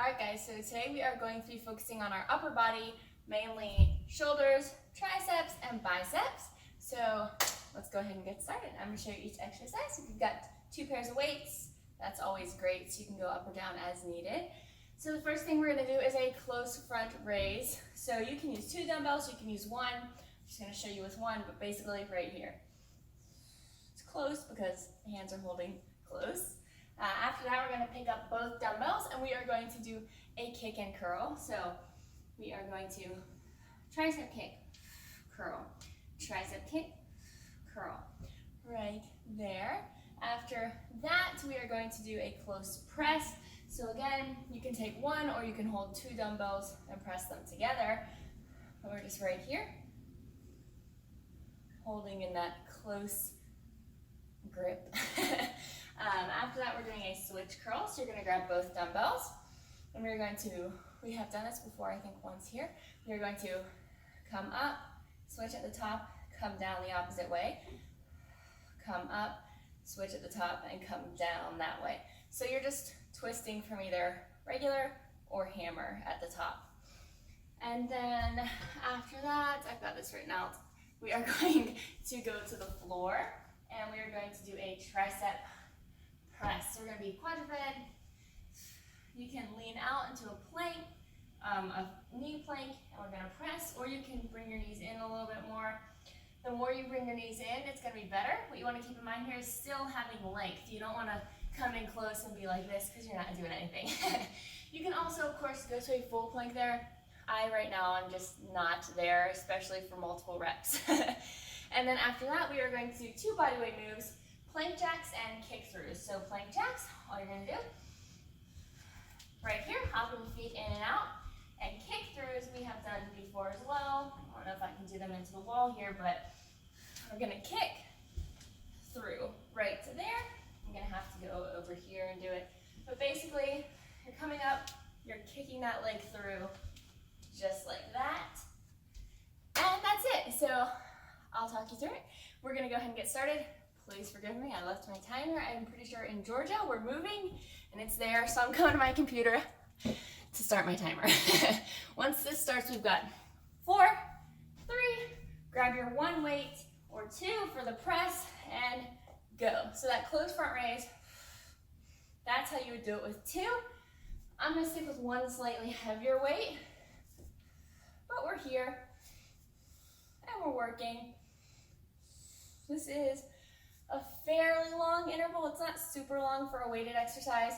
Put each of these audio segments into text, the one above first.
Alright guys, so today we are going to be focusing on our upper body, mainly shoulders, triceps, and biceps. So let's go ahead and get started. I'm going to show you each exercise. If you've got 2 pairs of weights, that's always great, so you can go up or down as needed. So the first thing we're going to do is a close front raise. So you can use 2 dumbbells, you can use 1. I'm just going to show you with 1, but basically right here. It's close because the hands are holding close. After that, we're going to pick up both dumbbells and we are going to do a kick and curl. So we are going to tricep kick, curl, tricep kick, curl, right there. After that, we are going to do a close press. So again, you can take 1 or you can hold 2 dumbbells and press them together. But we're just right here, holding in that close grip. After that, we're doing a switch curl. So you're going to grab both dumbbells, and we're going to, we have done this before, I think once here. We're going to come up, switch at the top, come down the opposite way, come up, switch at the top, and come down that way. So you're just twisting from either regular or hammer at the top. And then after that, I've got this written out, we are going to go to the floor, and we are going to do a tricep press. So we're going to be quadruped. You can lean out into a plank, a knee plank, and we're going to press, or you can bring your knees in a little bit more. The more you bring your knees in, it's going to be better. What you want to keep in mind here is still having length. You don't want to come in close and be like this because you're not doing anything. You can also, of course, go to a full plank there. Right now, I'm just not there, especially for multiple reps. And then after that, we are going to do 2 bodyweight moves, plank jacks and kick throughs. So plank jacks, all you're going to do, right here, hopping the feet in and out. And kick throughs we have done before as well. I don't know if I can do them into the wall here, but we're going to kick through right to there. I'm going to have to go over here and do it. But basically, you're coming up, you're kicking that leg through just like that. And that's it. So I'll talk you through it. We're going to go ahead and get started. Please forgive me, I left my timer. I'm pretty sure in Georgia we're moving and it's there, so I'm going to my computer to start my timer. Once this starts, we've got 4, 3, grab your 1 weight or 2 for the press and go. So that closed front raise, that's how you would do it with 2. I'm going to stick with 1 slightly heavier weight, but we're here and we're working. This is a fairly long interval. It's not super long for a weighted exercise.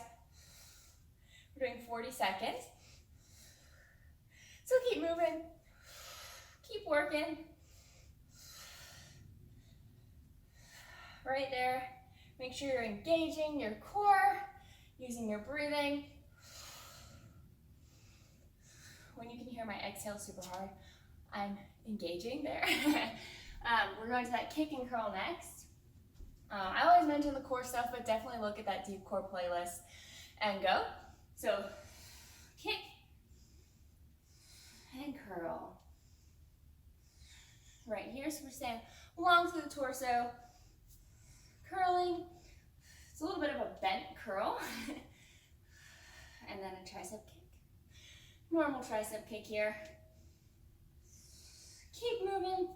We're doing 40 seconds. So keep moving, keep working. Right there. Make sure you're engaging your core, using your breathing. When you can hear my exhale super hard, I'm engaging there. We're going to that kick and curl next. I always mention the core stuff, but definitely look at that deep core playlist and go. So kick and curl. Right here, so we're staying long through the torso. Curling. It's a little bit of a bent curl. And then a tricep kick. Normal tricep kick here. Keep moving.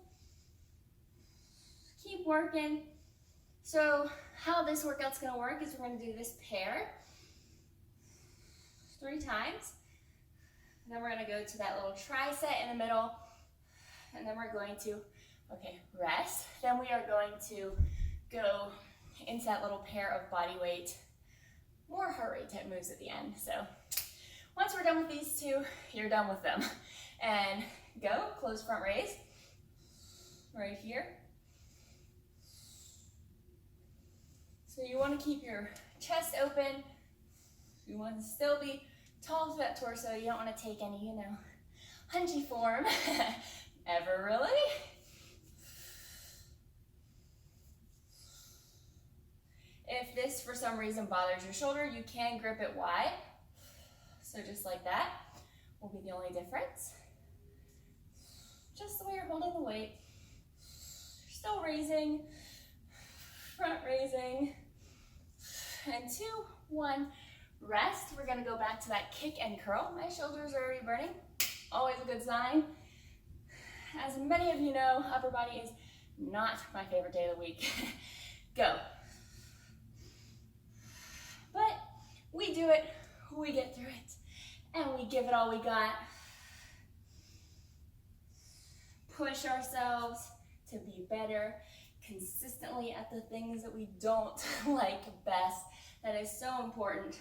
Keep working. So how this workout's going to work is we're going to do this pair 3 times. And then we're going to go to that little tricep in the middle. And then we're going to, rest. Then we are going to go into that little pair of body weight, more heart rate type moves at the end. So once we're done with these 2, you're done with them. And go, close front raise, right here. So you want to keep your chest open. You want to still be tall to that torso. You don't want to take any, hunchy form. Ever really? If this for some reason bothers your shoulder, you can grip it wide. So just like that will be the only difference. Just the way you're holding the weight. You're still raising, front raising, and 2, 1, rest. We're gonna go back to that kick and curl. My shoulders are already burning, always a good sign. As many of you know, upper body is not my favorite day of the week. Go. But we do it, we get through it, and we give it all we got. Push ourselves to be better consistently at the things that we don't like best. That is so important,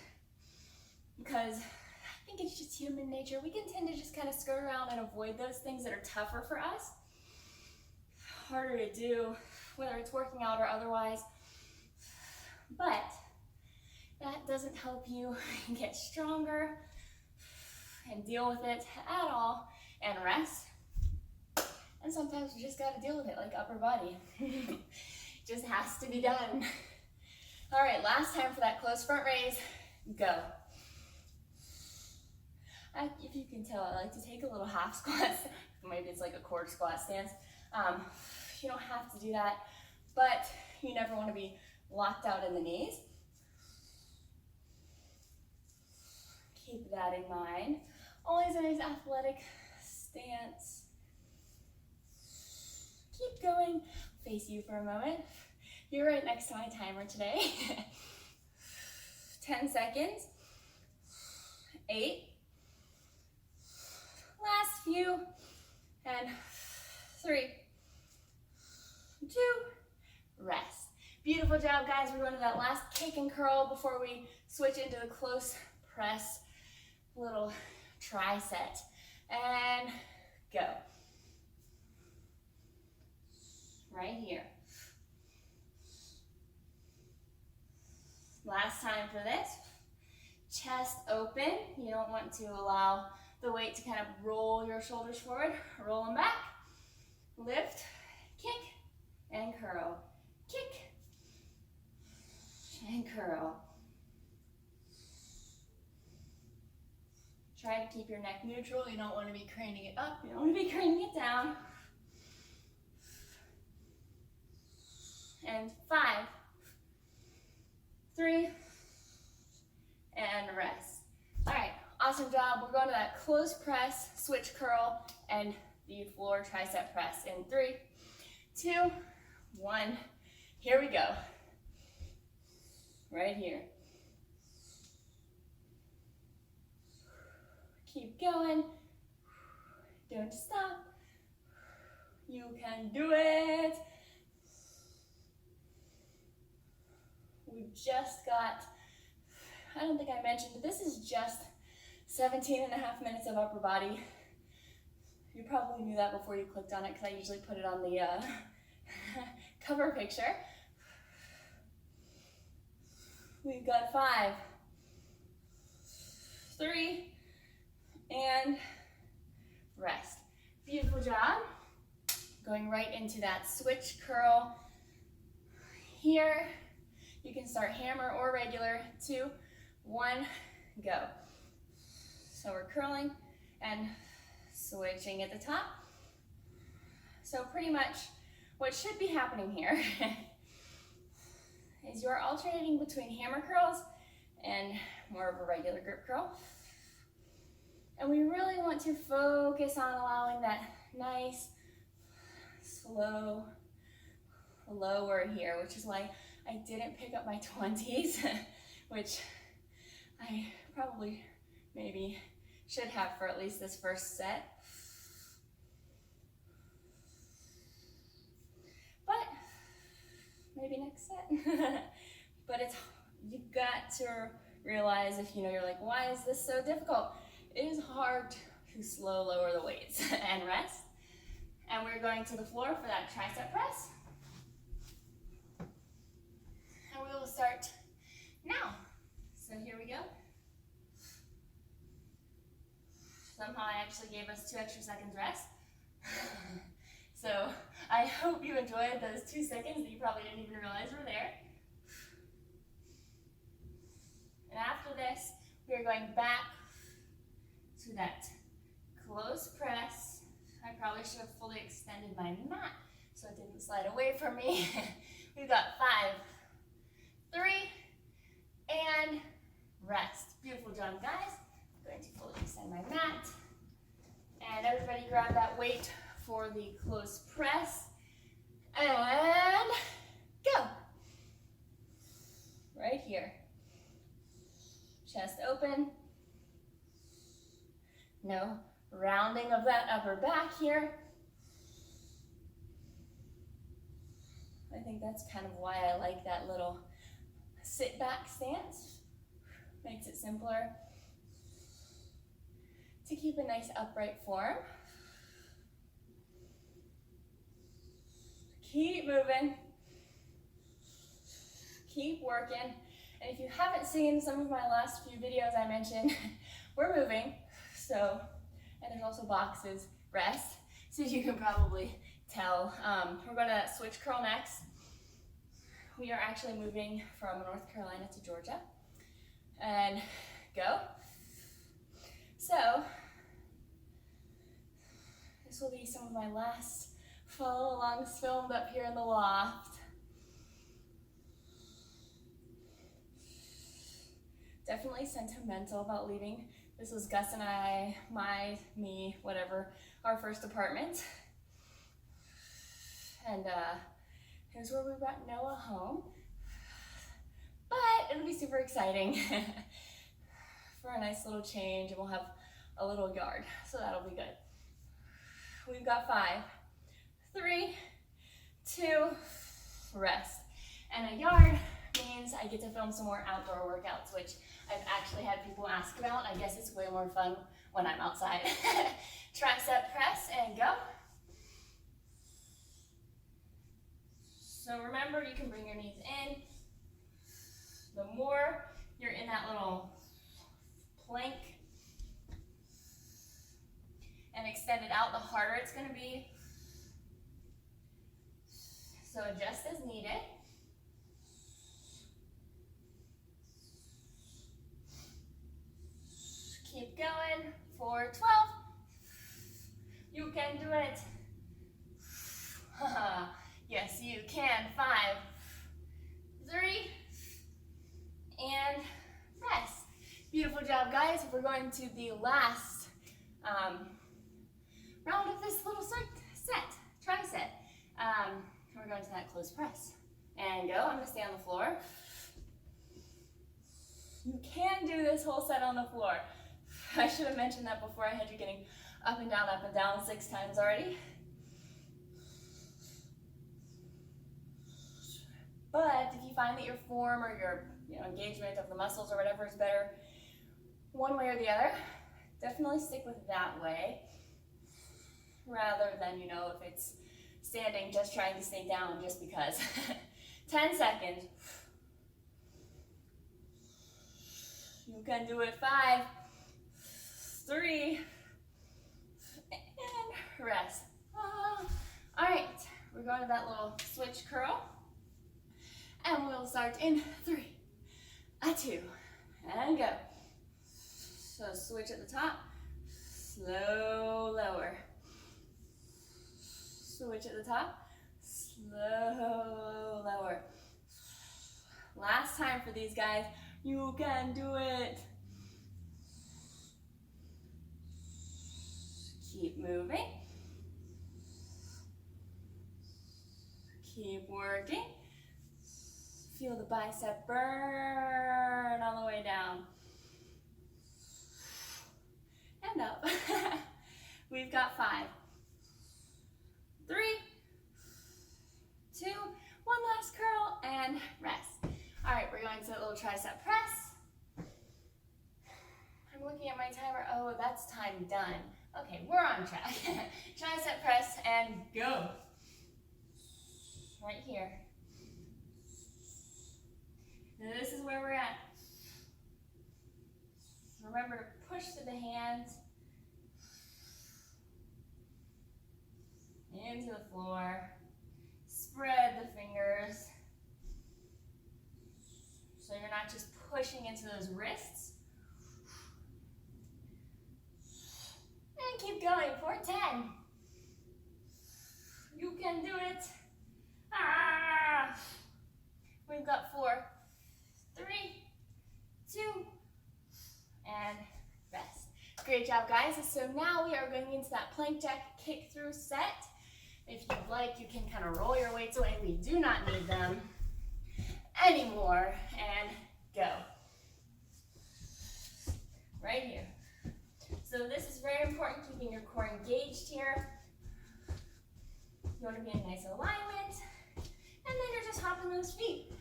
because I think it's just human nature. We can tend to just kind of skirt around and avoid those things that are tougher for us, harder to do, whether it's working out or otherwise. But that doesn't help you get stronger and deal with it at all and rest. And sometimes you just gotta deal with it, like upper body. Just has to be done. All right, last time for that close front raise, go. If you can tell, I like to take a little half squat. Maybe it's like a quarter squat stance. You don't have to do that, but you never wanna be locked out in the knees. Keep that in mind. Always a nice athletic stance. Keep going. Face you for a moment. You're right next to my timer today. 10 seconds. 8. Last few. And 3, 2, rest. Beautiful job, guys. We're going to that last kick and curl before we switch into the close press little tricep. And go. Right here. Last time for this. Chest open. You don't want to allow the weight to kind of roll your shoulders forward. Roll them back. Lift, kick, and curl. Kick, and curl. Try to keep your neck neutral. You don't want to be craning it up. You don't want to be craning it down. And 5, 3, and rest. All right, awesome job. We're going to that close press, switch curl, and the floor tricep press in 3, 2, 1. Here we go. Right here. Keep going. Don't stop. You can do it. We just got, I don't think I mentioned, but this is just 17.5 minutes of upper body. You probably knew that before you clicked on it, because I usually put it on the cover picture. We've got 5, 3, and rest. Beautiful job. Going right into that switch curl here. You can start hammer or regular. 2, 1, go. So we're curling and switching at the top. So pretty much what should be happening here is you're alternating between hammer curls and more of a regular grip curl. And we really want to focus on allowing that nice, slow lower here, which is why I didn't pick up my 20s, which I probably maybe should have for at least this first set. But maybe next set. But you've got to realize, if you know, you're like, why is this so difficult? It is hard to slow lower the weights and rest. And we're going to the floor for that tricep press. And we will start now. So here we go. Somehow I actually gave us 2 extra seconds rest. So I hope you enjoyed those 2 seconds that you probably didn't even realize were there. And after this, we are going back to that close press. I probably should have fully extended my mat so it didn't slide away from me. We've got 5, 3, and rest. Beautiful job, guys. I'm going to fully extend my mat. And everybody grab that weight for the close press. And go. Right here. Chest open. No rounding of that upper back here. I think that's kind of why I like that little sit back stance. Makes it simpler to keep a nice upright form. Keep moving. Keep working. And if you haven't seen some of my last few videos I mentioned, we're moving. So, and there's also boxes, rest. So you can probably tell. We're going to switch curl next. We are actually moving from North Carolina to Georgia. And go. So, this will be some of my last follow-alongs filmed up here in the loft. Definitely sentimental about leaving. This was Gus and I, whatever, our first apartment. And here's where we brought Noah home. But it'll be super exciting for a nice little change, and we'll have a little yard, so that'll be good. We've got 5, 3, 2, rest. And a yard means I get to film some more outdoor workouts, which I've actually had people ask about. I guess it's way more fun when I'm outside. Tricep press and go. So remember, you can bring your knees in. The more you're in that little plank and extend it out, the harder it's going to be. So adjust as needed. Keep going for 12. You can do it. Yes, you can. 5, 3, and rest. Beautiful job, guys. We're going to the last round of this little set, tricep. We're going to that close press. And go. I'm going to stay on the floor. You can do this whole set on the floor. I should have mentioned that before. I had you getting up and down 6 times already. But if you find that your form or your engagement of the muscles or whatever is better one way or the other, definitely stick with that way rather than, if it's standing just trying to stay down just because. 10 seconds. You can do it. 5, 3, and rest. All right, we're going to that little switch curl. And we'll start in 3, 2, and go. So switch at the top, slow lower. Switch at the top, slow lower. Last time for these guys, you can do it. Keep moving. Keep working. Feel the bicep burn all the way down. And up. We've got 5, 3, 2, one last curl, and rest. All right, we're going to a little tricep press. I'm looking at my timer. Oh, that's time done. Okay, we're on track. Tricep press and go. Right here. Now this is where we're at. Remember to push to the hands into the floor. Spread the fingers so you're not just pushing into those wrists. And keep going for 10. You can do it. We've got 4, 3, 2, Great job, guys. So now we are going into that plank jack kick through set. If you'd like, you can kind of roll your weights away. We do not need them anymore. And go. Right here. So this is very important, keeping your core engaged here. You want to be in nice alignment. And then you're just hopping those feet.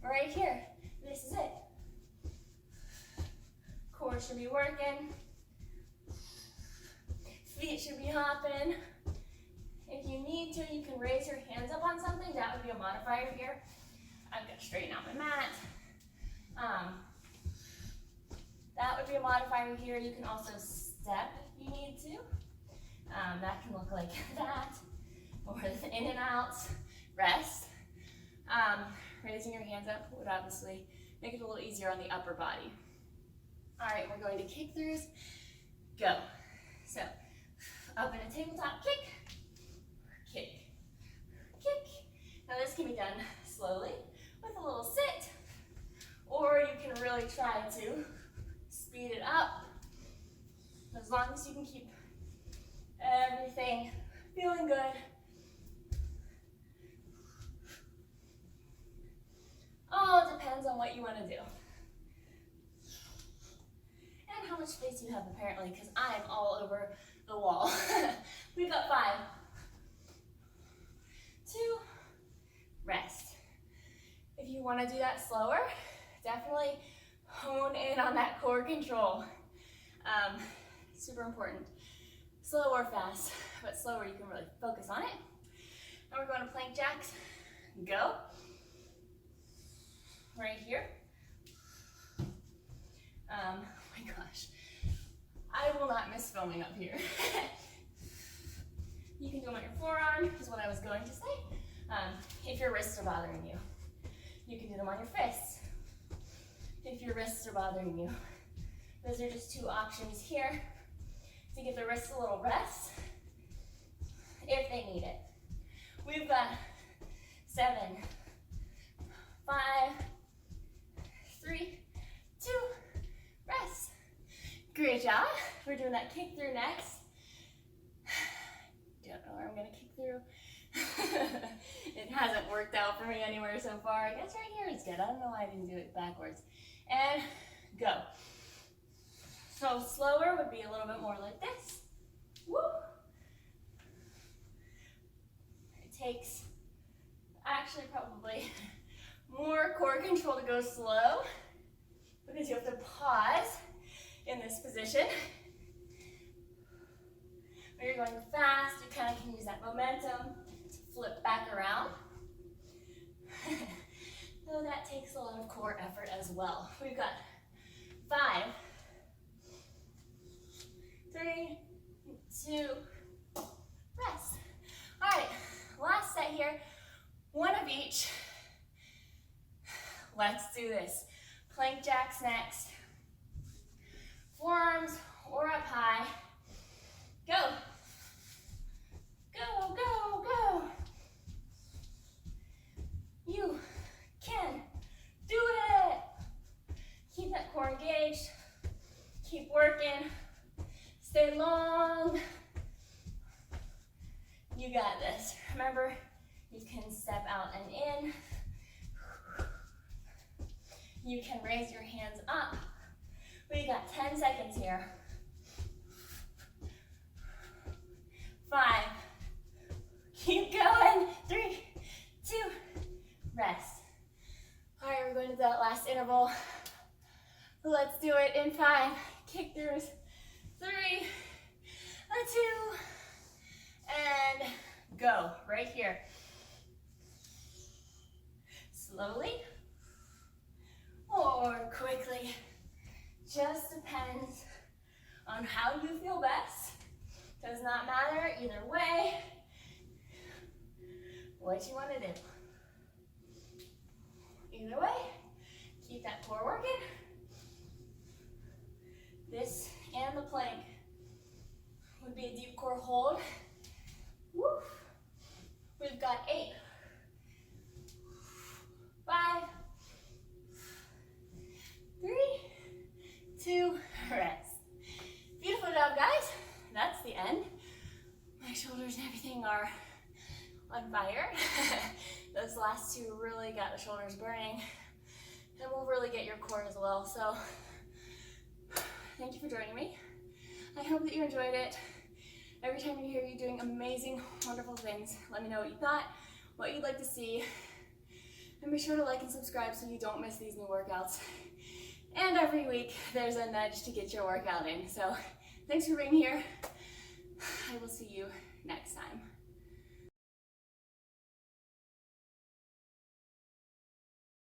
Right here. This is it. Core should be working. Feet should be hopping. If you need to, you can raise your hands up on something. That would be a modifier here. I'm going to straighten out my mat. That would be a modifier here. You can also step if you need to. That can look like that. Or the in and outs. Rest. Raising your hands up would obviously make it a little easier on the upper body. All right, we're going to kick throughs. Go. So, up in a tabletop kick, kick, kick. Now this can be done slowly with a little sit, or you can really try to speed it up. As long as you can keep everything feeling good. All depends on what you want to do. And how much space you have, apparently, because I'm all over the wall. We've got 5, 2, rest. If you want to do that slower, definitely hone in on that core control. Super important. Slow or fast, but slower you can really focus on it. Now we're going to plank jacks. Go. Right here. Oh my gosh. I will not miss filming up here. You can do them on your forearm, is what I was going to say. If your wrists are bothering you. You can do them on your fists. If your wrists are bothering you. Those are just 2 options here to give the wrists a little rest if they need it. We've got 7, 5, 3, 2, rest. Great job. We're doing that kick through next. Don't know where I'm going to kick through. It hasn't worked out for me anywhere so far. I guess right here is good. I don't know why I didn't do it backwards. And go. So slower would be a little bit more like this. Woo. It takes actually probably more core control to go slow because you have to pause in this position. When you're going fast, you kind of can use that momentum to flip back around. So that takes a lot of core effort as well. We've got 5, 3, 2, rest. All right, last set here, 1 of each. Let's do this. Plank jacks next. Forearms or up high. Go. Go, go, go. You can do it. Keep that core engaged. Keep working. Stay long. You got this. Remember, you can step out and in. You can raise your hands up. We got 10 seconds here. 5. Keep going. 3, 2, rest. All right, we're going to that last interval. Let's do it in 5. Kick throughs. 3, 2, and go. Right here. Slowly or quickly. Just depends on how you feel best. Does not matter either way. What you want to do. Either way, keep that core working. This and the plank would be a deep core hold. Woo. We've got 8, 5, 3, 2, rest. Beautiful job. shoulders and everything are on fire. Those last two really got the shoulders burning, and will really get your core as well. So thank you for joining me. I hope that you enjoyed it. Every time you hear you doing amazing, wonderful things, let me know what you thought, what you'd like to see, and be sure to like and subscribe so you don't miss these new workouts. And every week, there's a nudge to get your workout in. So thanks for being here. I will see you next time.